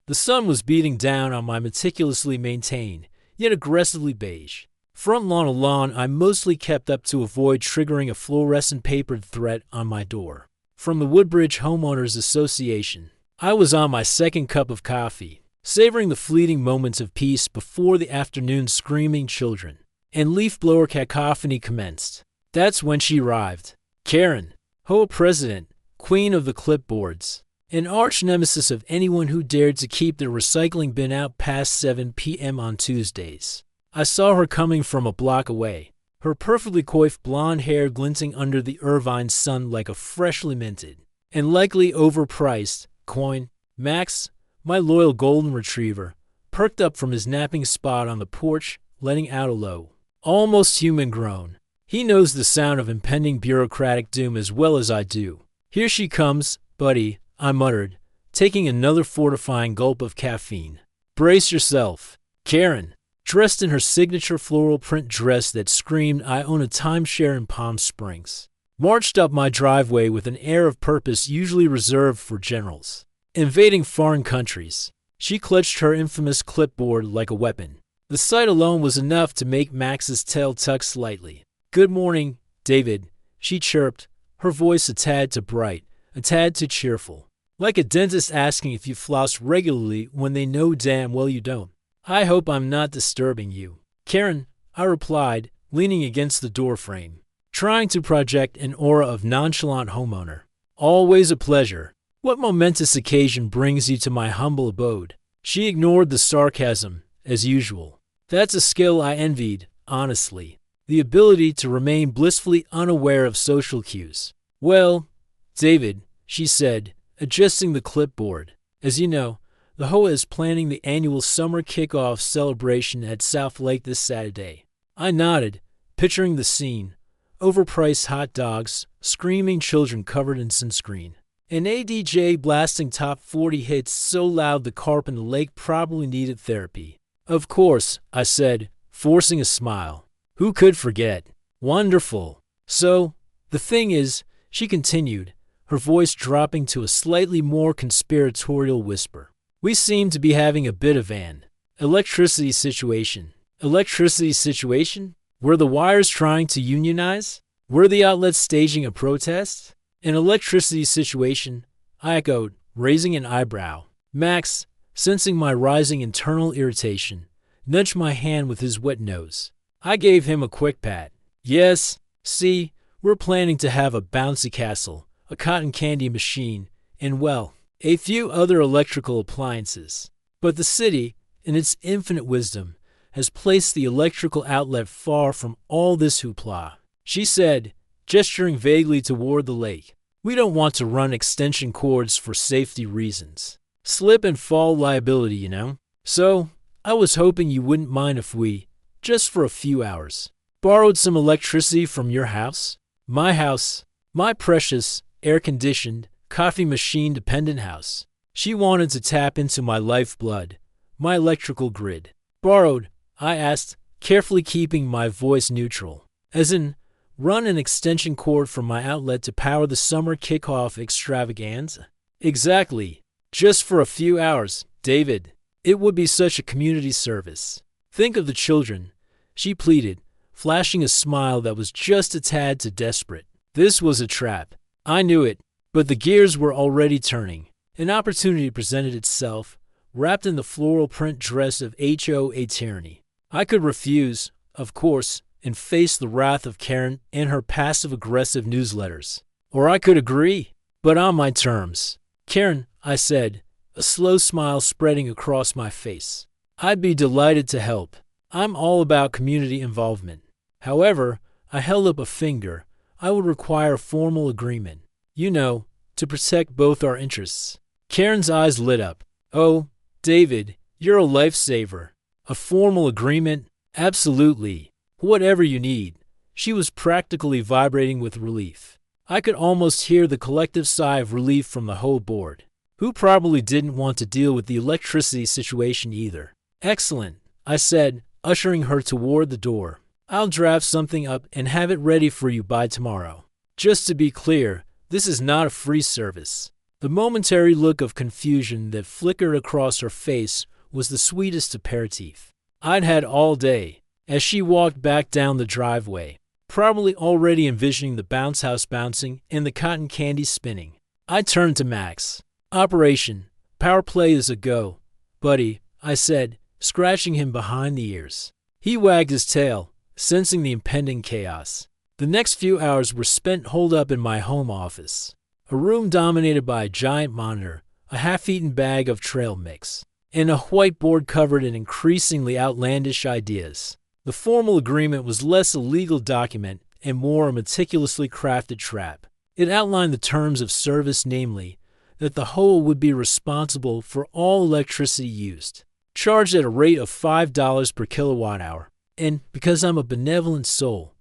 The sun was beating down on my meticulously maintained, yet aggressively beige, front lawn I mostly kept up to avoid triggering a fluorescent papered threat on my door. From the Woodbridge Homeowners Association. I was on my second cup of coffee, savoring the fleeting moments of peace before the afternoon's screaming children and leaf blower cacophony commenced. That's when she arrived. Karen, HOA president, queen of the clipboards, an arch nemesis of anyone who dared to keep their recycling bin out past 7 p.m. on Tuesdays. I saw her coming from a block away, her perfectly coiffed blonde hair glinting under the Irvine sun like a freshly minted and likely overpriced coin. Max, my loyal golden retriever, perked up from his napping spot on the porch, letting out a low, almost human groan. He knows the sound of impending bureaucratic doom as well as I do. Here she comes, buddy, I muttered, taking another fortifying gulp of caffeine. Brace yourself. Karen, dressed in her signature floral print dress that screamed I own a timeshare in Palm Springs, marched up my driveway with an air of purpose usually reserved for generals invading foreign countries. She clutched her infamous clipboard like a weapon. The sight alone was enough to make Max's tail tuck slightly. Good morning, David, she chirped, her voice a tad too bright, a tad too cheerful. Like a dentist asking if you floss regularly when they know damn well you don't. I hope I'm not disturbing you. Karen, I replied, leaning against the doorframe, trying to project an aura of nonchalant homeowner. Always a pleasure. What momentous occasion brings you to my humble abode? She ignored the sarcasm, as usual. That's a skill I envied, honestly. The ability to remain blissfully unaware of social cues. Well, David, she said, adjusting the clipboard. As you know, the HOA is planning the annual summer kickoff celebration at South Lake this Saturday. I nodded, picturing the scene. Overpriced hot dogs, screaming children covered in sunscreen. An ADJ blasting top 40 hits so loud the carp in the lake probably needed therapy. Of course, I said, forcing a smile. Who could forget? Wonderful. So, the thing is, she continued, her voice dropping to a slightly more conspiratorial whisper. We seem to be having a bit of an electricity situation. Electricity situation? Were the wires trying to unionize? Were the outlets staging a protest? An electricity situation, I echoed, raising an eyebrow. Max, sensing my rising internal irritation, nudged my hand with his wet nose. I gave him a quick pat. Yes, see, we're planning to have a bouncy castle, a cotton candy machine, and, well, a few other electrical appliances. But the city, in its infinite wisdom, has placed the electrical outlet far from all this hoopla. She said, gesturing vaguely toward the lake. We don't want to run extension cords for safety reasons. Slip and fall liability, you know. So, I was hoping you wouldn't mind if we, just for a few hours, borrowed some electricity from your house. My house. My precious, air-conditioned, coffee machine-dependent house. She wanted to tap into my lifeblood, my electrical grid. Borrowed, I asked, carefully keeping my voice neutral. As in, run an extension cord from my outlet to power the summer kickoff extravaganza? Exactly. Just for a few hours, David. It would be such a community service. Think of the children, she pleaded, flashing a smile that was just a tad too desperate. This was a trap. I knew it, but the gears were already turning. An opportunity presented itself, wrapped in the floral print dress of HOA tyranny. I could refuse, of course, and face the wrath of Karen and her passive-aggressive newsletters. Or I could agree, but on my terms. Karen, I said, a slow smile spreading across my face. I'd be delighted to help. I'm all about community involvement. However, I held up a finger. I would require formal agreement. You know, to protect both our interests. Karen's eyes lit up. Oh, David, you're a lifesaver. A formal agreement? Absolutely. Whatever you need. She was practically vibrating with relief. I could almost hear the collective sigh of relief from the whole board, who probably didn't want to deal with the electricity situation either. Excellent, I said, ushering her toward the door. I'll draft something up and have it ready for you by tomorrow. Just to be clear, this is not a free service. The momentary look of confusion that flickered across her face was the sweetest aperitif I'd had all day. As she walked back down the driveway, probably already envisioning the bounce house bouncing and the cotton candy spinning, I turned to Max. "Operation Power Play is a go, buddy," I said, scratching him behind the ears. He wagged his tail, sensing the impending chaos. The next few hours were spent holed up in my home office, a room dominated by a giant monitor, a half-eaten bag of trail mix, and a whiteboard covered in increasingly outlandish ideas. The formal agreement was less a legal document and more a meticulously crafted trap. It outlined the terms of service, namely, that the whole would be responsible for all electricity used, charged at a rate of $5 per kilowatt hour. And because I'm a benevolent soul,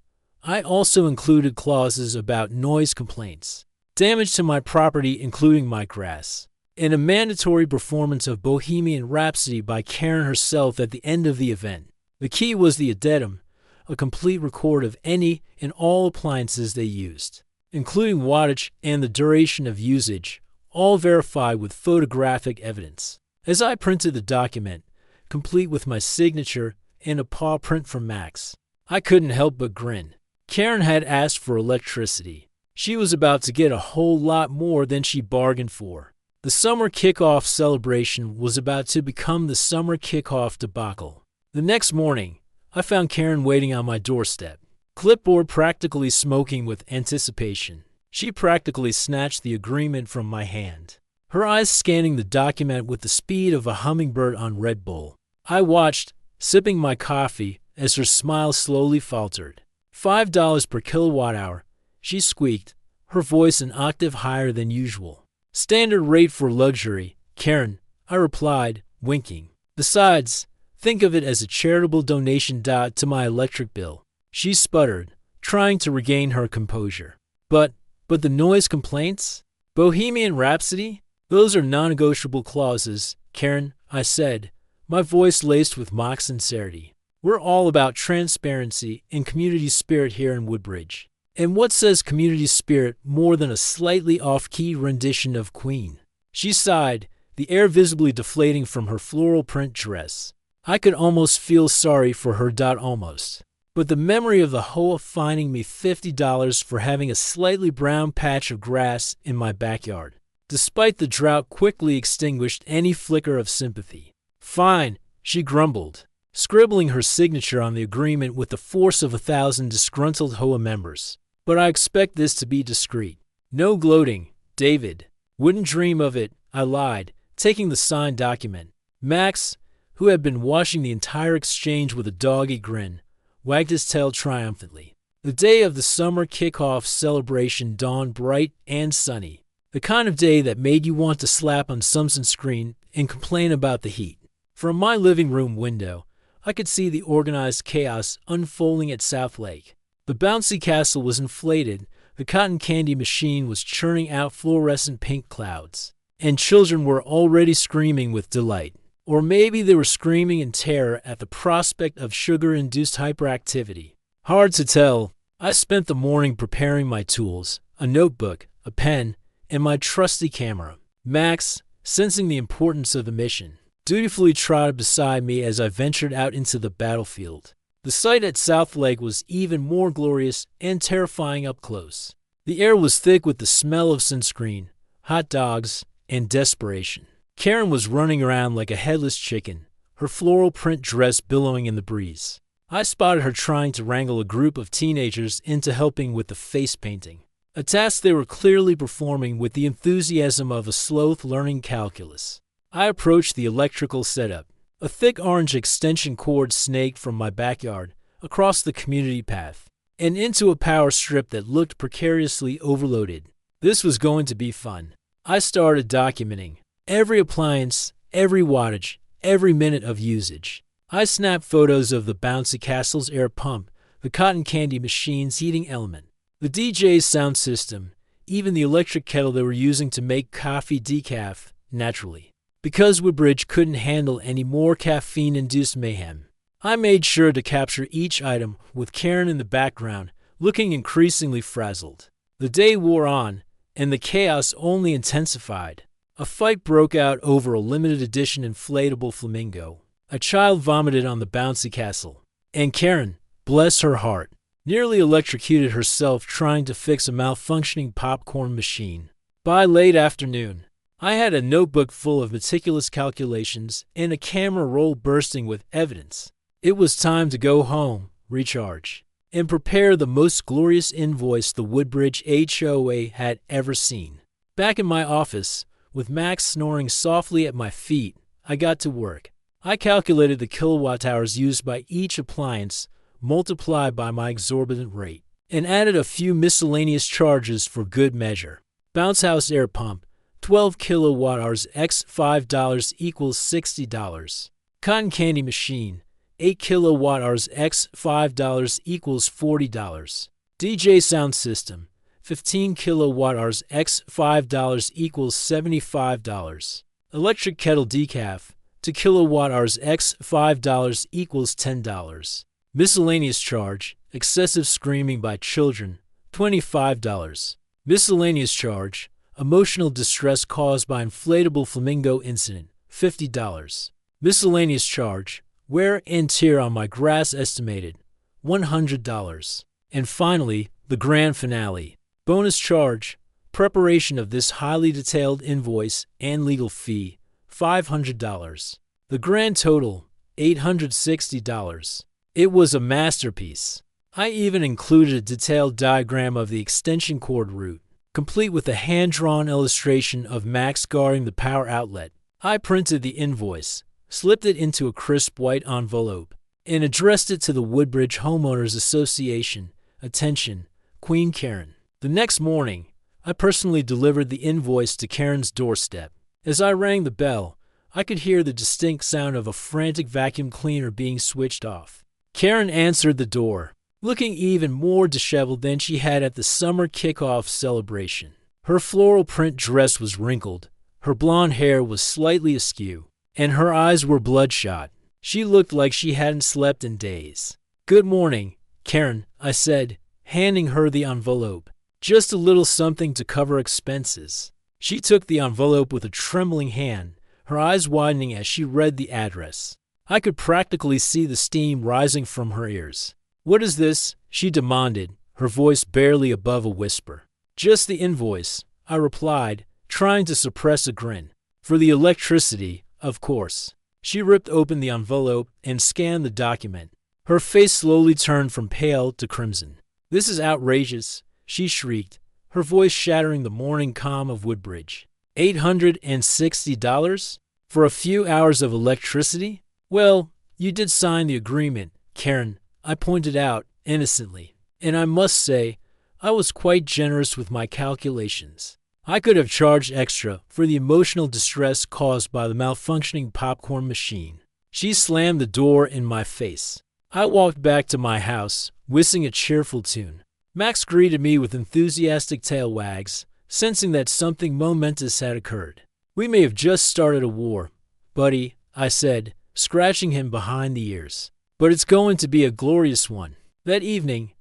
I also included clauses about noise complaints, damage to my property including my grass, and a mandatory performance of Bohemian Rhapsody by Karen herself at the end of the event. The key was the addendum, a complete record of any and all appliances they used, including wattage and the duration of usage, all verified with photographic evidence. As I printed the document, complete with my signature and a paw print from Max, I couldn't help but grin. Karen had asked for electricity. She was about to get a whole lot more than she bargained for. The summer kickoff celebration was about to become the summer kickoff debacle. The next morning, I found Karen waiting on my doorstep, clipboard practically smoking with anticipation. She practically snatched the agreement from my hand, her eyes scanning the document with the speed of a hummingbird on Red Bull. I watched, sipping my coffee, as her smile slowly faltered. $5 per kilowatt hour, she squeaked, her voice an octave higher than usual. "Standard rate for luxury, Karen," I replied, winking. "Besides, think of it as a charitable donation to my electric bill." She sputtered, trying to regain her composure. But the noise complaints? Bohemian Rhapsody? Those are non-negotiable clauses, Karen," I said, my voice laced with mock sincerity. "We're all about transparency and community spirit here in Woodbridge. And what says community spirit more than a slightly off-key rendition of Queen?" She sighed, the air visibly deflating from her floral print dress. I could almost feel sorry for her. Almost. But the memory of the Hoa fining me $50 for having a slightly brown patch of grass in my backyard, despite the drought, quickly extinguished any flicker of sympathy. "Fine," she grumbled, scribbling her signature on the agreement with the force of 1,000 disgruntled Hoa members. "But I expect this to be discreet. No gloating, David." "Wouldn't dream of it," I lied, taking the signed document. Max, who had been watching the entire exchange with a doggy grin, wagged his tail triumphantly. The day of the summer kickoff celebration dawned bright and sunny, the kind of day that made you want to slap on some sunscreen and complain about the heat. From my living room window, I could see the organized chaos unfolding at South Lake. The bouncy castle was inflated, the cotton candy machine was churning out fluorescent pink clouds, and children were already screaming with delight. Or maybe they were screaming in terror at the prospect of sugar-induced hyperactivity. Hard to tell. I spent the morning preparing my tools, a notebook, a pen, and my trusty camera. Max, sensing the importance of the mission, dutifully trotted beside me as I ventured out into the battlefield. The sight at South Lake was even more glorious and terrifying up close. The air was thick with the smell of sunscreen, hot dogs, and desperation. Karen was running around like a headless chicken, her floral print dress billowing in the breeze. I spotted her trying to wrangle a group of teenagers into helping with the face painting, a task they were clearly performing with the enthusiasm of a sloth learning calculus. I approached the electrical setup. A thick orange extension cord snaked from my backyard across the community path and into a power strip that looked precariously overloaded. This was going to be fun. I started documenting every appliance, every wattage, every minute of usage. I snapped photos of the bouncy castle's air pump, the cotton candy machine's heating element, the DJ's sound system, even the electric kettle they were using to make coffee decaf, naturally. Because Woodbridge couldn't handle any more caffeine-induced mayhem, I made sure to capture each item with Karen in the background, looking increasingly frazzled. The day wore on, and the chaos only intensified. A fight broke out over a limited edition inflatable flamingo. A child vomited on the bouncy castle. And Karen, bless her heart, nearly electrocuted herself trying to fix a malfunctioning popcorn machine. By late afternoon, I had a notebook full of meticulous calculations and a camera roll bursting with evidence. It was time to go home, recharge, and prepare the most glorious invoice the Woodbridge HOA had ever seen. Back in my office, with Max snoring softly at my feet, I got to work. I calculated the kilowatt hours used by each appliance, multiplied by my exorbitant rate, and added a few miscellaneous charges for good measure. Bounce house air pump, 12 kilowatt hours x $5 equals $60. Cotton candy machine, 8 kilowatt hours x $5 equals $40. DJ sound system, 15 kilowatt hours x $5 equals $75. Electric kettle decaf, 2 kilowatt hours x $5 equals $10. Miscellaneous charge, excessive screaming by children, $25. Miscellaneous charge, emotional distress caused by inflatable flamingo incident, $50. Miscellaneous charge, wear and tear on my grass estimated, $100. And finally, the grand finale. Bonus charge, preparation of this highly detailed invoice and legal fee, $500. The grand total, $860. It was a masterpiece. I even included a detailed diagram of the extension cord route, complete with a hand-drawn illustration of Max guarding the power outlet. I printed the invoice, slipped it into a crisp white envelope, and addressed it to the Woodbridge Homeowners Association. Attention, Queen Karen. The next morning, I personally delivered the invoice to Karen's doorstep. As I rang the bell, I could hear the distinct sound of a frantic vacuum cleaner being switched off. Karen answered the door, looking even more disheveled than she had at the summer kickoff celebration. Her floral print dress was wrinkled, her blonde hair was slightly askew, and her eyes were bloodshot. She looked like she hadn't slept in days. "Good morning, Karen," I said, handing her the envelope. "Just a little something to cover expenses." She took the envelope with a trembling hand, her eyes widening as she read the address. I could practically see the steam rising from her ears. "What is this?" she demanded, her voice barely above a whisper. "Just the invoice," I replied, trying to suppress a grin. "For the electricity, of course." She ripped open the envelope and scanned the document. Her face slowly turned from pale to crimson. "This is outrageous," she shrieked, her voice shattering the morning calm of Woodbridge. $860? For a few hours of electricity? "Well, you did sign the agreement, Karen," I pointed out innocently, "and I must say, I was quite generous with my calculations. I could have charged extra for the emotional distress caused by the malfunctioning popcorn machine." She slammed the door in my face. I walked back to my house, whistling a cheerful tune. Max greeted me with enthusiastic tail wags, sensing that something momentous had occurred. "We may have just started a war, buddy," I said, scratching him behind the ears. "But it's going to be a glorious one." That evening,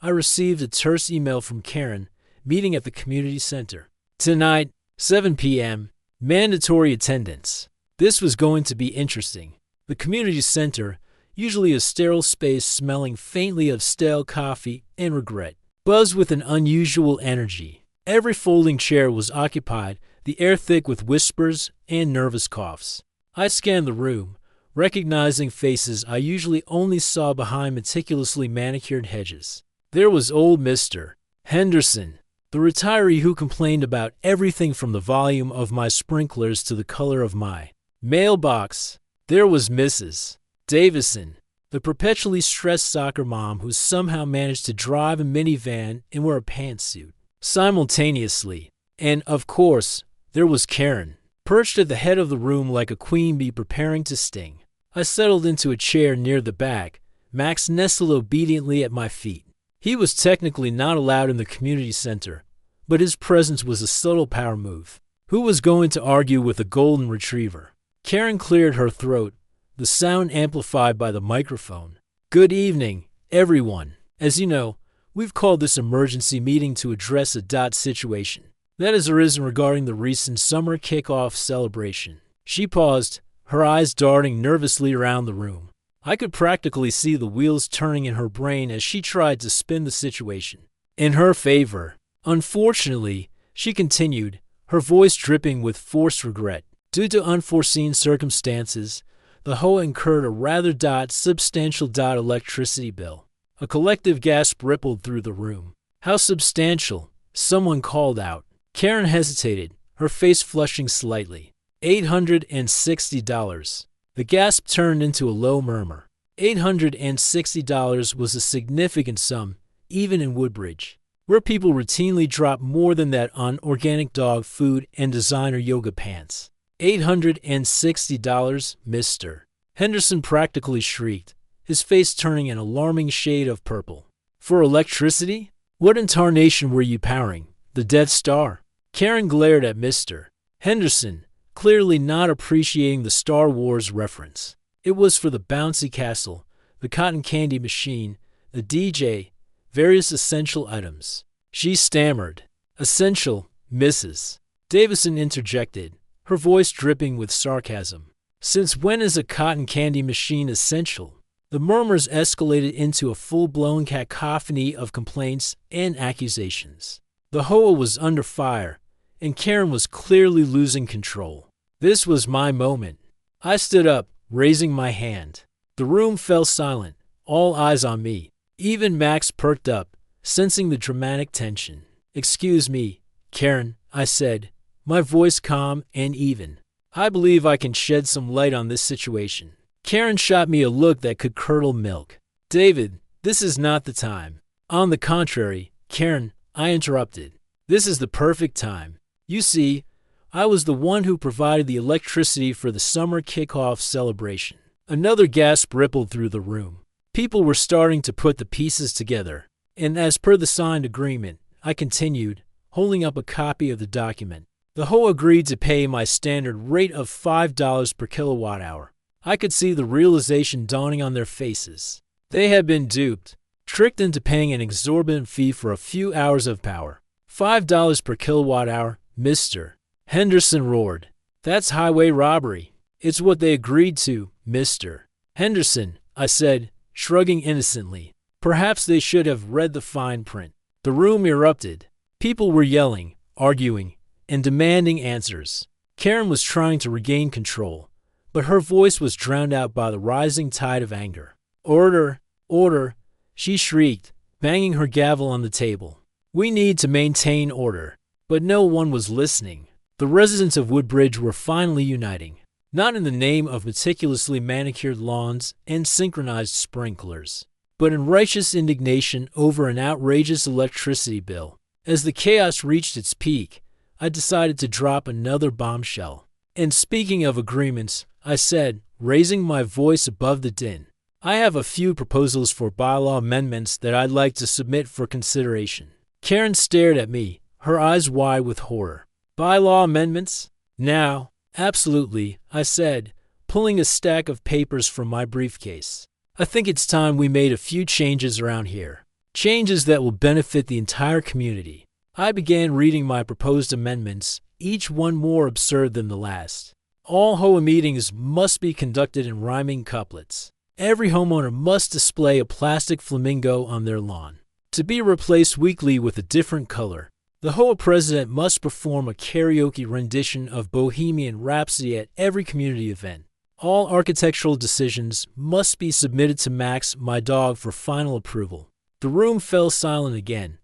I received a terse email from Karen, meeting at the community center. Tonight, 7 p.m., mandatory attendance. This was going to be interesting. The community center, usually a sterile space smelling faintly of stale coffee and regret, buzzed with an unusual energy. Every folding chair was occupied, the air thick with whispers and nervous coughs. I scanned the room, recognizing faces I usually only saw behind meticulously manicured hedges. There was old Mr. Henderson, the retiree who complained about everything from the volume of my sprinklers to the color of my mailbox. There was Mrs. Davison, the perpetually stressed soccer mom who somehow managed to drive a minivan and wear a pantsuit simultaneously. And, of course, there was Karen, perched at the head of the room like a queen bee preparing to sting. I settled into a chair near the back, Max nestled obediently at my feet. He was technically not allowed in the community center, but his presence was a subtle power move. Who was going to argue with a golden retriever? Karen cleared her throat, the sound amplified by the microphone. "Good evening, everyone. As you know, we've called this emergency meeting to address a dot situation. that has arisen regarding the recent summer kickoff celebration. She paused, her eyes darting nervously around the room. I could practically see the wheels turning in her brain as she tried to spin the situation in her favor. Unfortunately, she continued, her voice dripping with forced regret. Due to unforeseen circumstances, the HOA incurred a rather substantial electricity bill. A collective gasp rippled through the room. How substantial? Someone called out. Karen hesitated, her face flushing slightly. $860. The gasp turned into a low murmur. $860 was a significant sum, even in Woodbridge, where people routinely drop more than that on organic dog food and designer yoga pants. $860, Mr. Henderson practically shrieked, his face turning an alarming shade of purple. For electricity? What in tarnation were you powering? The Death Star? Karen glared at Mr. Henderson, clearly not appreciating the Star Wars reference. It was for the bouncy castle, the cotton candy machine, the DJ, various essential items. She stammered. Essential, Mrs. Davison interjected, her voice dripping with sarcasm. Since when is a cotton candy machine essential? The murmurs escalated into a full-blown cacophony of complaints and accusations. The HOA was under fire, and Karen was clearly losing control. This was my moment. I stood up, raising my hand. The room fell silent, all eyes on me. Even Max perked up, sensing the dramatic tension. Excuse me, Karen, I said, my voice calm and even. I believe I can shed some light on this situation. Karen shot me a look that could curdle milk. David, this is not the time. On the contrary, Karen, I interrupted. This is the perfect time. You see, I was the one who provided the electricity for the summer kickoff celebration. Another gasp rippled through the room. People were starting to put the pieces together. And as per the signed agreement, I continued, holding up a copy of the document. The HOA agreed to pay my standard rate of $5 per kilowatt hour. I could see the realization dawning on their faces. They had been duped, tricked into paying an exorbitant fee for a few hours of power. $5 per kilowatt hour, Mr. Henderson roared. That's highway robbery. It's what they agreed to, Mr. Henderson, I said, shrugging innocently. Perhaps they should have read the fine print. The room erupted. People were yelling, arguing, and demanding answers. Karen was trying to regain control, but her voice was drowned out by the rising tide of anger. Order, order, she shrieked, banging her gavel on the table. We need to maintain order. But no one was listening. The residents of Woodbridge were finally uniting, not in the name of meticulously manicured lawns and synchronized sprinklers, but in righteous indignation over an outrageous electricity bill. As the chaos reached its peak, I decided to drop another bombshell. And speaking of agreements, I said, raising my voice above the din, I have a few proposals for bylaw amendments that I'd like to submit for consideration. Karen stared at me, her eyes wide with horror. Bylaw amendments? Now? Absolutely, I said, pulling a stack of papers from my briefcase. I think it's time we made a few changes around here. Changes that will benefit the entire community. I began reading my proposed amendments, each one more absurd than the last. All HOA meetings must be conducted in rhyming couplets. Every homeowner must display a plastic flamingo on their lawn, to be replaced weekly with a different color. The HOA president must perform a karaoke rendition of Bohemian Rhapsody at every community event. All architectural decisions must be submitted to Max, my dog, for final approval. The room fell silent again,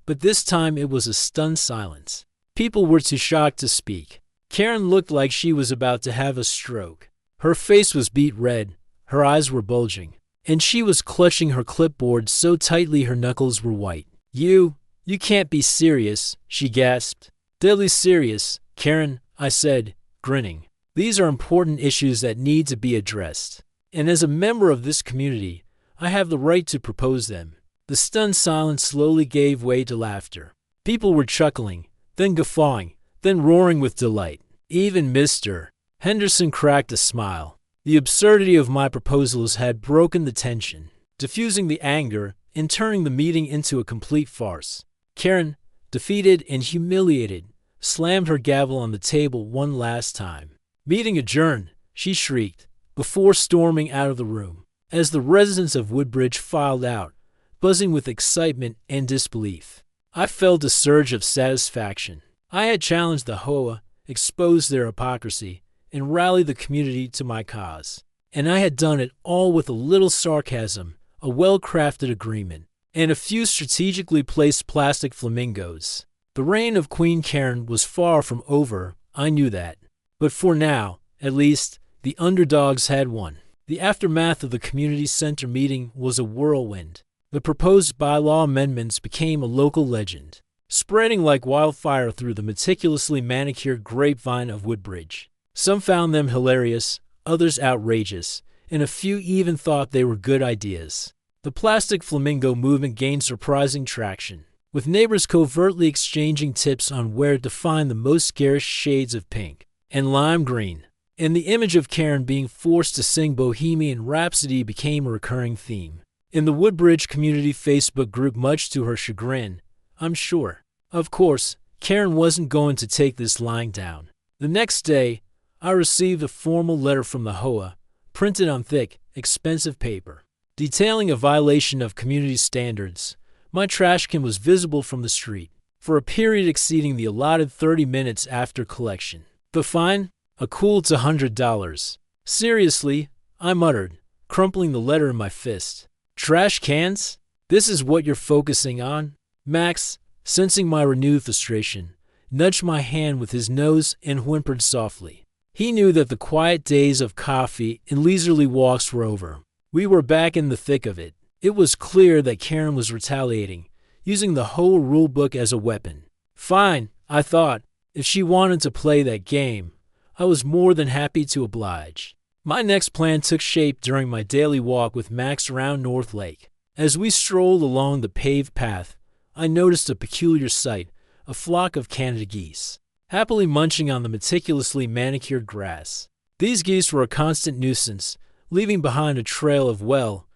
but this time it was a stunned silence. People were too shocked to speak. Karen looked like she was about to have a stroke. Her face was beet red, her eyes were bulging, and she was clutching her clipboard so tightly her knuckles were white. You can't be serious, she gasped. Deadly serious, Karen, I said, grinning. These are important issues that need to be addressed. And as a member of this community, I have the right to propose them. The stunned silence slowly gave way to laughter. People were chuckling, then guffawing, then roaring with delight. Even Mr. Henderson cracked a smile. The absurdity of my proposals had broken the tension, diffusing the anger and turning the meeting into a complete farce. Karen, defeated and humiliated, slammed her gavel on the table one last time. "Meeting adjourned," she shrieked, before storming out of the room. As the residents of Woodbridge filed out, buzzing with excitement and disbelief, I felt a surge of satisfaction. I had challenged the Hoa, exposed their hypocrisy, and rallied the community to my cause. And I had done it all with a little sarcasm, a well-crafted agreement, and a few strategically placed plastic flamingos. The reign of Queen Karen was far from over, I knew that. But for now, at least, the underdogs had won. The aftermath of the community center meeting was a whirlwind. The proposed bylaw amendments became a local legend, spreading like wildfire through the meticulously manicured grapevine of Woodbridge. Some found them hilarious, others outrageous, and a few even thought they were good ideas. The plastic flamingo movement gained surprising traction, with neighbors covertly exchanging tips on where to find the most garish shades of pink and lime green. And the image of Karen being forced to sing Bohemian Rhapsody became a recurring theme. In the Woodbridge community Facebook group, much to her chagrin, I'm sure. Of course, Karen wasn't going to take this lying down. The next day, I received a formal letter from the Hoa, printed on thick, expensive paper, detailing a violation of community standards. My trash can was visible from the street, for a period exceeding the allotted 30 minutes after collection. The fine? A cool $100. Seriously, I muttered, crumpling the letter in my fist. Trash cans? This is what you're focusing on? Max, sensing my renewed frustration, nudged my hand with his nose and whimpered softly. He knew that the quiet days of coffee and leisurely walks were over. We were back in the thick of it. It was clear that Karen was retaliating, using the whole rule book as a weapon. Fine, I thought. If she wanted to play that game, I was more than happy to oblige. My next plan took shape during my daily walk with Max around North Lake. As we strolled along the paved path, I noticed a peculiar sight, a flock of Canada geese, happily munching on the meticulously manicured grass. These geese were a constant nuisance, leaving behind a trail of, well,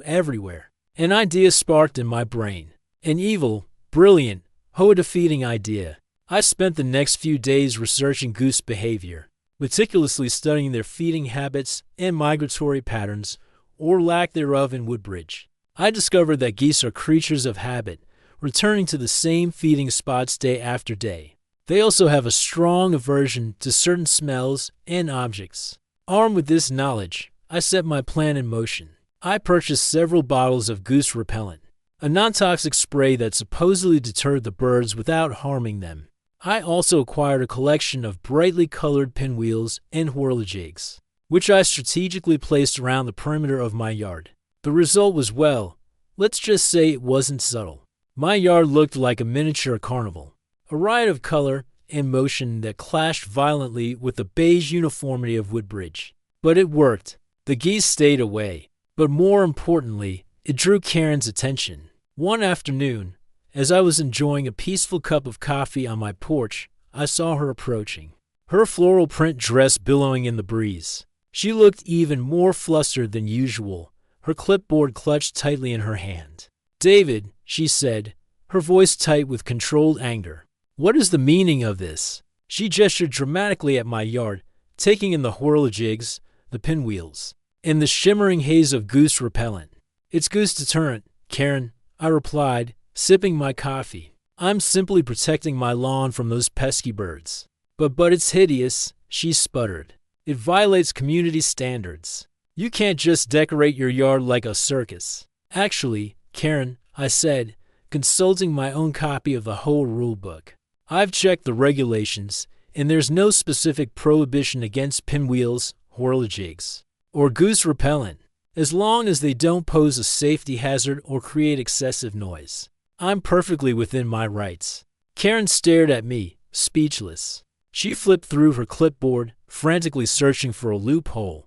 everywhere. An idea sparked in my brain. An evil, brilliant, Hoa-defeating idea. I spent the next few days researching goose behavior, meticulously studying their feeding habits and migratory patterns, or lack thereof, in Woodbridge. I discovered that geese are creatures of habit, returning to the same feeding spots day after day. They also have a strong aversion to certain smells and objects. Armed with this knowledge, I set my plan in motion. I purchased several bottles of goose repellent, a non-toxic spray that supposedly deterred the birds without harming them. I also acquired a collection of brightly colored pinwheels and whirligigs, which I strategically placed around the perimeter of my yard. The result was, well, let's just say it wasn't subtle. My yard looked like a miniature carnival, a riot of color and motion that clashed violently with the beige uniformity of Woodbridge. But it worked. The geese stayed away. But more importantly, it drew Karen's attention. One afternoon, as I was enjoying a peaceful cup of coffee on my porch, I saw her approaching, her floral print dress billowing in the breeze. She looked even more flustered than usual, her clipboard clutched tightly in her hand. "David," she said, her voice tight with controlled anger. "What is the meaning of this?" She gestured dramatically at my yard, taking in the whirligigs, the pinwheels, and the shimmering haze of goose repellent. "It's goose deterrent, Karen," I replied, sipping my coffee. "I'm simply protecting my lawn from those pesky birds." But it's hideous," she sputtered. "It violates community standards. You can't just decorate your yard like a circus." "Actually, Karen," I said, consulting my own copy of the whole rule book, "I've checked the regulations, and there's no specific prohibition against pinwheels, whirligigs, or goose repellent, as long as they don't pose a safety hazard or create excessive noise. I'm perfectly within my rights." Karen stared at me, speechless. She flipped through her clipboard, frantically searching for a loophole,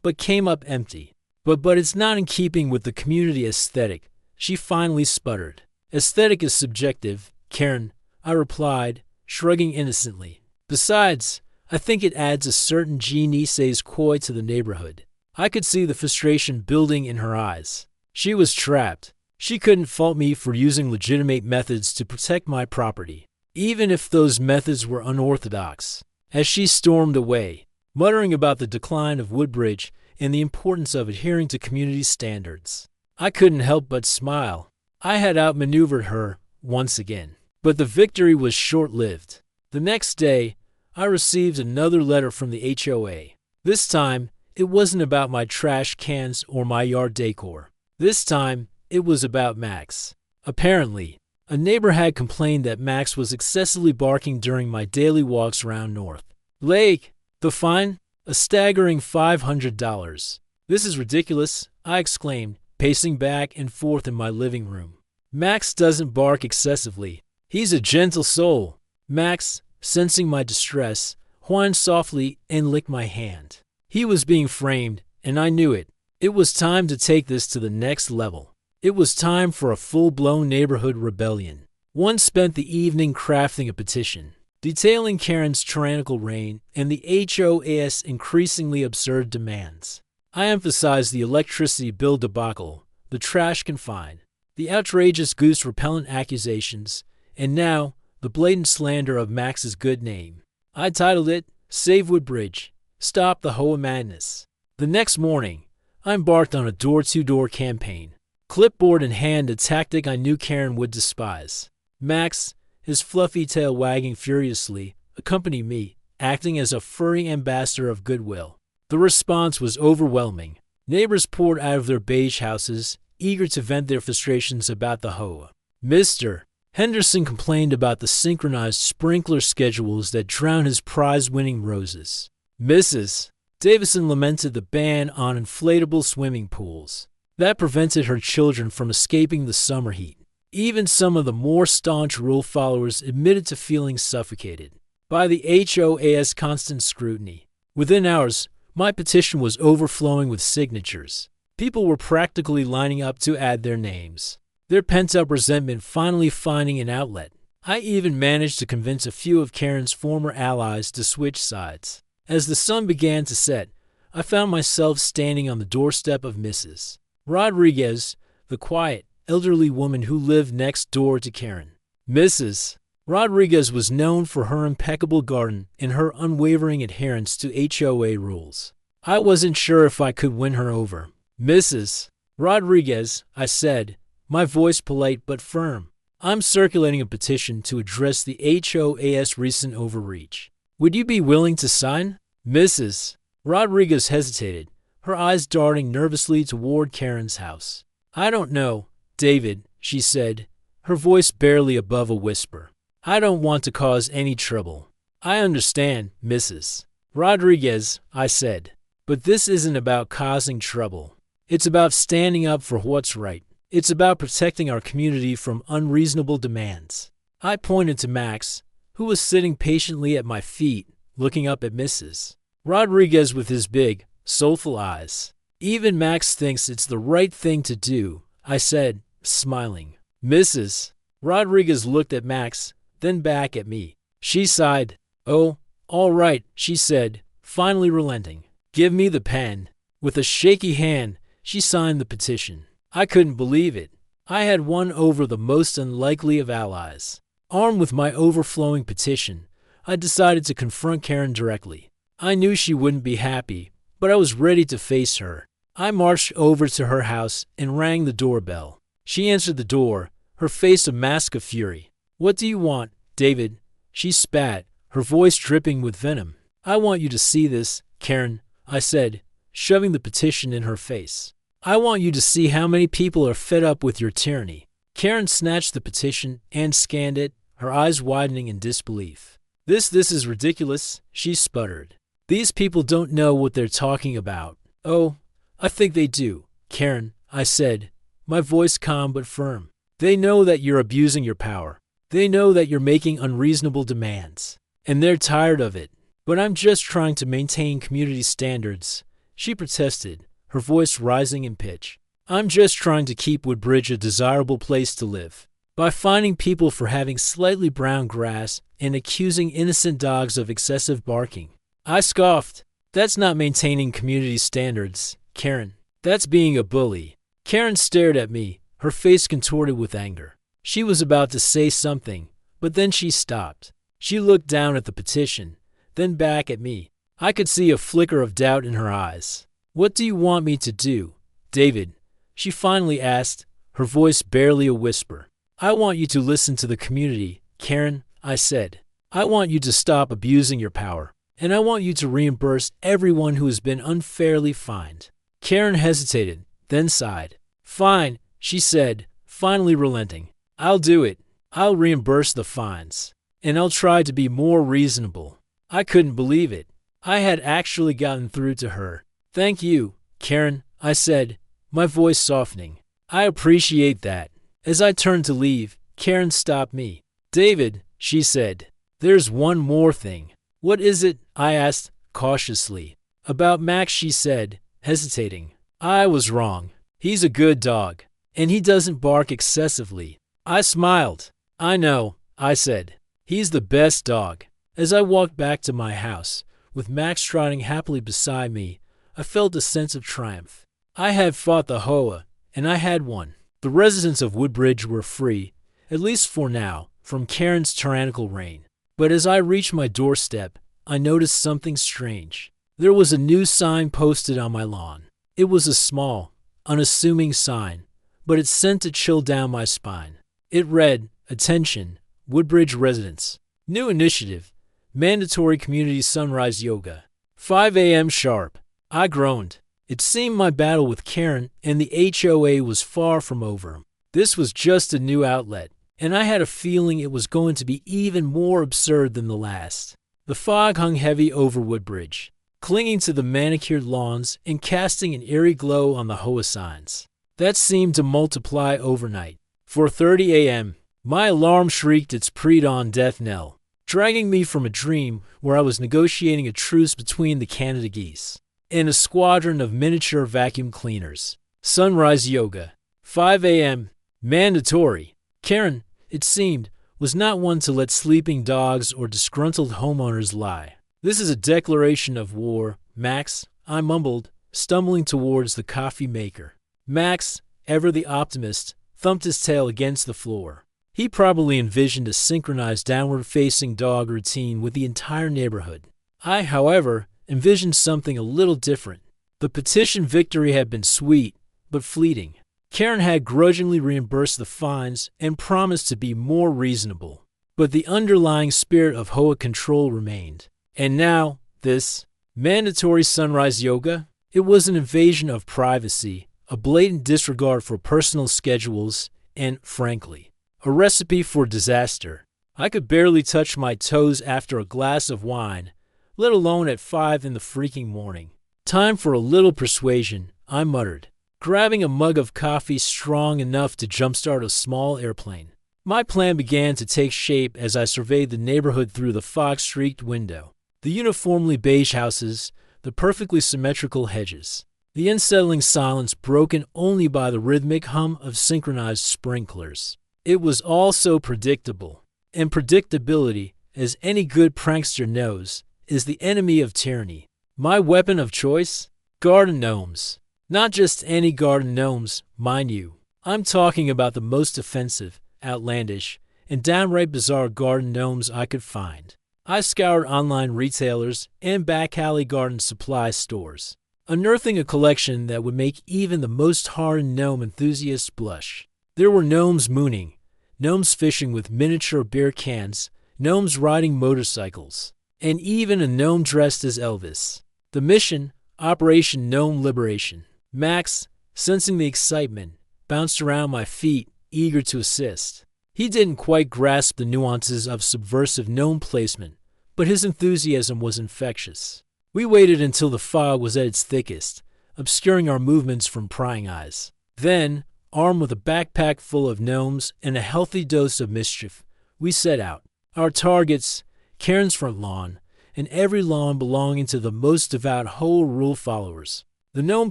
but came up empty. But it's not in keeping with the community aesthetic," she finally sputtered. "Aesthetic is subjective, Karen," I replied, shrugging innocently. "Besides, I think it adds a certain je ne sais quoi to the neighborhood." I could see the frustration building in her eyes. She was trapped. She couldn't fault me for using legitimate methods to protect my property. even if those methods were unorthodox. As she stormed away, muttering about the decline of Woodbridge and the importance of adhering to community standards, I couldn't help but smile. I had outmaneuvered her once again. But the victory was short-lived. The next day, I received another letter from the HOA. This time, it wasn't about my trash cans or my yard decor. This time, it was about Max. Apparently, a neighbor had complained that Max was excessively barking during my daily walks around North Lake. The fine? A staggering $500. This is ridiculous, I exclaimed, pacing back and forth in my living room. Max doesn't bark excessively. He's a gentle soul. Max, sensing my distress, whined softly and licked my hand. He was being framed, and I knew it. It was time to take this to the next level. It was time for a full-blown neighborhood rebellion. One spent the evening crafting a petition, detailing Karen's tyrannical reign and the HOA's increasingly absurd demands. I emphasized the electricity bill debacle, the trash can fine, the outrageous goose-repellent accusations, and now the blatant slander of Max's good name. I titled it, Save Woodbridge, Stop the Hoa Madness. The next morning, I embarked on a door-to-door campaign, clipboard in hand, a tactic I knew Karen would despise. Max, his fluffy tail wagging furiously, accompanied me, acting as a furry ambassador of goodwill. The response was overwhelming. Neighbors poured out of their beige houses, eager to vent their frustrations about the Hoa. Mr. Henderson complained about the synchronized sprinkler schedules that drown his prize-winning roses. Mrs. Davison lamented the ban on inflatable swimming pools that prevented her children from escaping the summer heat. Even some of the more staunch rule followers admitted to feeling suffocated by the HOA's constant scrutiny. Within hours, my petition was overflowing with signatures. People were practically lining up to add their names, their pent-up resentment finally finding an outlet. I even managed to convince a few of Karen's former allies to switch sides. As the sun began to set, I found myself standing on the doorstep of Mrs. Rodriguez, the quiet, elderly woman who lived next door to Karen. Mrs. Rodriguez was known for her impeccable garden and her unwavering adherence to HOA rules. I wasn't sure if I could win her over. Mrs. Rodriguez, I said, my voice polite but firm, I'm circulating a petition to address the HOA's recent overreach. Would you be willing to sign? Mrs. Rodriguez hesitated, her eyes darting nervously toward Karen's house. I don't know, David, she said, her voice barely above a whisper. I don't want to cause any trouble. I understand, Mrs. Rodriguez, I said, but this isn't about causing trouble. It's about standing up for what's right. It's about protecting our community from unreasonable demands. I pointed to Max, who was sitting patiently at my feet, looking up at Mrs. Rodriguez with his big, soulful eyes. Even Max thinks it's the right thing to do, I said, smiling. Mrs. Rodriguez looked at Max, then back at me. She sighed. Oh, all right, she said, finally relenting. Give me the pen. With a shaky hand, she signed the petition. I couldn't believe it. I had won over the most unlikely of allies. Armed with my overflowing petition, I decided to confront Karen directly. I knew she wouldn't be happy, but I was ready to face her. I marched over to her house and rang the doorbell. She answered the door, her face a mask of fury. What do you want, David? She spat, her voice dripping with venom. I want you to see this, Karen, I said, shoving the petition in her face. I want you to see how many people are fed up with your tyranny. Karen snatched the petition and scanned it, her eyes widening in disbelief. This is ridiculous, she sputtered. These people don't know what they're talking about. Oh, I think they do, Karen, I said, my voice calm but firm. They know that you're abusing your power. They know that you're making unreasonable demands. And they're tired of it. But I'm just trying to maintain community standards, she protested, her voice rising in pitch. I'm just trying to keep Woodbridge a desirable place to live. By fining people for having slightly brown grass and accusing innocent dogs of excessive barking. I scoffed. That's not maintaining community standards, Karen. That's being a bully. Karen stared at me, her face contorted with anger. She was about to say something, But then she stopped. She looked down at the petition, then back at me. I could see a flicker of doubt in her eyes. "What do you want me to do, David?" she finally asked, her voice barely a whisper. "I want you to listen to the community, Karen," I said. "I want you to stop abusing your power, and I want you to reimburse everyone who has been unfairly fined." Karen hesitated, then sighed. "Fine," she said, finally relenting. "I'll do it. I'll reimburse the fines. And I'll try to be more reasonable." I couldn't believe it. I had actually gotten through to her. "Thank you, Karen," I said, my voice softening. "I appreciate that." As I turned to leave, Karen stopped me. "David," she said, "there's one more thing." "What is it?" I asked, cautiously. "About Max," she said, hesitating. "I was wrong. He's a good dog, and he doesn't bark excessively." I smiled. "I know," I said. "He's the best dog." As I walked back to my house, with Max trotting happily beside me, I felt a sense of triumph. I had fought the Hoa, and I had won. The residents of Woodbridge were free, at least for now, from Karen's tyrannical reign. But as I reached my doorstep, I noticed something strange. There was a new sign posted on my lawn. It was a small, unassuming sign, but it sent a chill down my spine. It read, "Attention, Woodbridge residents. New initiative. Mandatory community sunrise yoga. 5 a.m. sharp." I groaned. It seemed my battle with Karen and the HOA was far from over. This was just a new outlet, and I had a feeling it was going to be even more absurd than the last. The fog hung heavy over Woodbridge, clinging to the manicured lawns and casting an eerie glow on the Hoa signs. That seemed to multiply overnight. 4:30 a.m. My alarm shrieked its pre-dawn death knell, dragging me from a dream where I was negotiating a truce between the Canada geese and a squadron of miniature vacuum cleaners. Sunrise yoga. 5 a.m. Mandatory. Karen, it seemed, was not one to let sleeping dogs or disgruntled homeowners lie. "This is a declaration of war, Max," I mumbled, stumbling towards the coffee maker. Max, ever the optimist, thumped his tail against the floor. He probably envisioned a synchronized downward-facing dog routine with the entire neighborhood. I, however, envisioned something a little different. The petition victory had been sweet, but fleeting. Karen had grudgingly reimbursed the fines and promised to be more reasonable. But the underlying spirit of Hoa control remained. And now, this mandatory sunrise yoga? It was an invasion of privacy, a blatant disregard for personal schedules, and, frankly, a recipe for disaster. I could barely touch my toes after a glass of wine, let alone at 5 in the freaking morning. "Time for a little persuasion," I muttered, grabbing a mug of coffee strong enough to jumpstart a small airplane. My plan began to take shape as I surveyed the neighborhood through the fog-streaked window. The uniformly beige houses, the perfectly symmetrical hedges, the unsettling silence broken only by the rhythmic hum of synchronized sprinklers. It was all so predictable, and predictability, as any good prankster knows, is the enemy of tyranny. My weapon of choice? Garden gnomes. Not just any garden gnomes, mind you. I'm talking about the most offensive, outlandish, and downright bizarre garden gnomes I could find. I scoured online retailers and back-alley garden supply stores, unearthing a collection that would make even the most hardened gnome enthusiasts blush. There were gnomes mooning, gnomes fishing with miniature beer cans, gnomes riding motorcycles, and even a gnome dressed as Elvis. The mission, Operation Gnome Liberation. Max, sensing the excitement, bounced around my feet, eager to assist. He didn't quite grasp the nuances of subversive gnome placement, but his enthusiasm was infectious. We waited until the fog was at its thickest, obscuring our movements from prying eyes. Then, armed with a backpack full of gnomes and a healthy dose of mischief, we set out. Our targets, Karen's front lawn, and every lawn belonging to the most devout Hoa rule followers. The gnome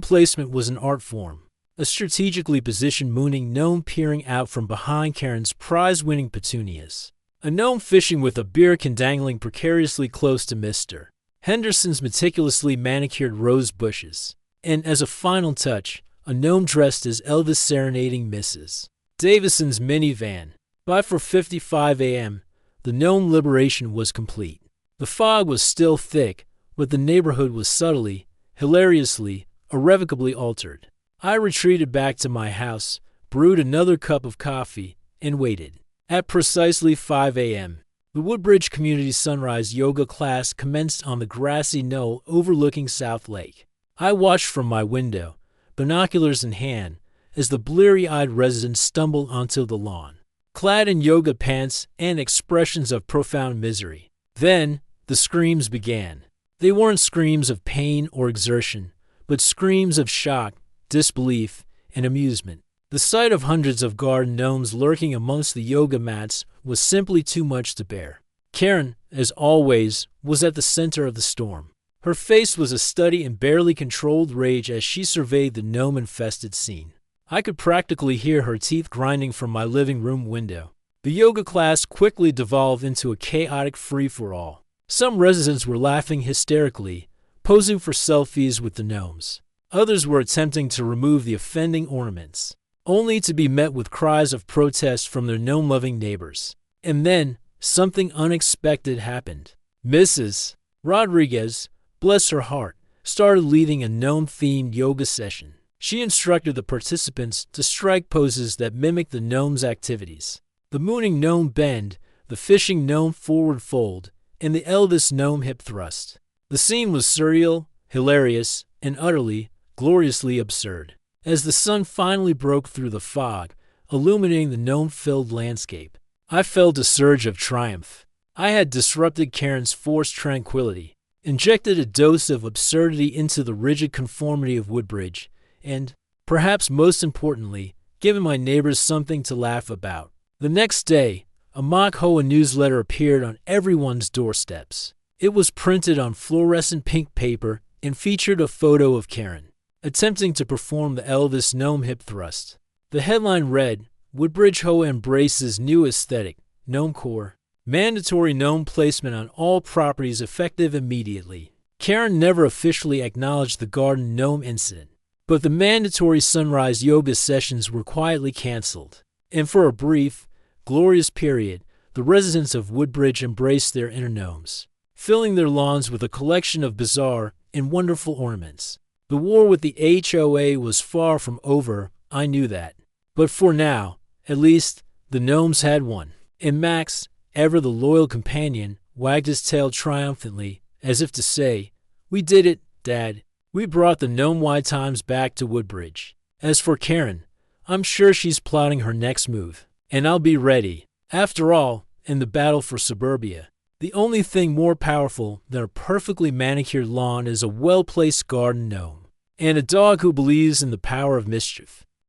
placement was an art form, a strategically positioned mooning gnome peering out from behind Karen's prize-winning petunias, a gnome fishing with a beer can dangling precariously close to Mr. Henderson's meticulously manicured rose bushes, and as a final touch, a gnome dressed as Elvis serenading Mrs. Davison's minivan. By 4:55 a.m., the gnome liberation was complete. The fog was still thick, but the neighborhood was subtly, hilariously, irrevocably altered. I retreated back to my house, brewed another cup of coffee, and waited. At precisely 5 a.m., the Woodbridge Community Sunrise Yoga class commenced on the grassy knoll overlooking South Lake. I watched from my window, binoculars in hand, as the bleary-eyed residents stumbled onto the lawn, clad in yoga pants and expressions of profound misery. Then, the screams began. They weren't screams of pain or exertion, but screams of shock, disbelief, and amusement. The sight of hundreds of garden gnomes lurking amongst the yoga mats was simply too much to bear. Karen, as always, was at the center of the storm. Her face was a study in barely controlled rage as she surveyed the gnome-infested scene. I could practically hear her teeth grinding from my living room window. The yoga class quickly devolved into a chaotic free-for-all. Some residents were laughing hysterically, posing for selfies with the gnomes. Others were attempting to remove the offending ornaments, only to be met with cries of protest from their gnome-loving neighbors. And then, something unexpected happened. Mrs. Rodriguez, bless her heart, started leading a gnome-themed yoga session. She instructed the participants to strike poses that mimicked the gnome's activities. The mooning gnome bend, the fishing gnome forward fold, and the Elvis gnome hip thrust. The scene was surreal, hilarious, and utterly, gloriously absurd. As the sun finally broke through the fog, illuminating the gnome-filled landscape, I felt a surge of triumph. I had disrupted Karen's forced tranquility, injected a dose of absurdity into the rigid conformity of Woodbridge, and, perhaps most importantly, given my neighbors something to laugh about. The next day, a mock Hoa newsletter appeared on everyone's doorsteps. It was printed on fluorescent pink paper and featured a photo of Karen, attempting to perform the Elvis gnome hip thrust. The headline read, Woodbridge Hoa embraces new aesthetic, gnomecore, mandatory gnome placement on all properties effective immediately. Karen never officially acknowledged the garden gnome incident, but the mandatory sunrise yoga sessions were quietly canceled. And for a brief, glorious period, the residents of Woodbridge embraced their inner gnomes, filling their lawns with a collection of bizarre and wonderful ornaments. The war with the HOA was far from over, I knew that. But for now, at least, the gnomes had won. And Max, ever the loyal companion, wagged his tail triumphantly, as if to say, "We did it, Dad. We brought the gnome-wide times back to Woodbridge." As for Karen, I'm sure she's plotting her next move. And I'll be ready. After all, in the battle for suburbia, the only thing more powerful than a perfectly manicured lawn is a well-placed garden gnome. And a dog who believes in the power of mischief.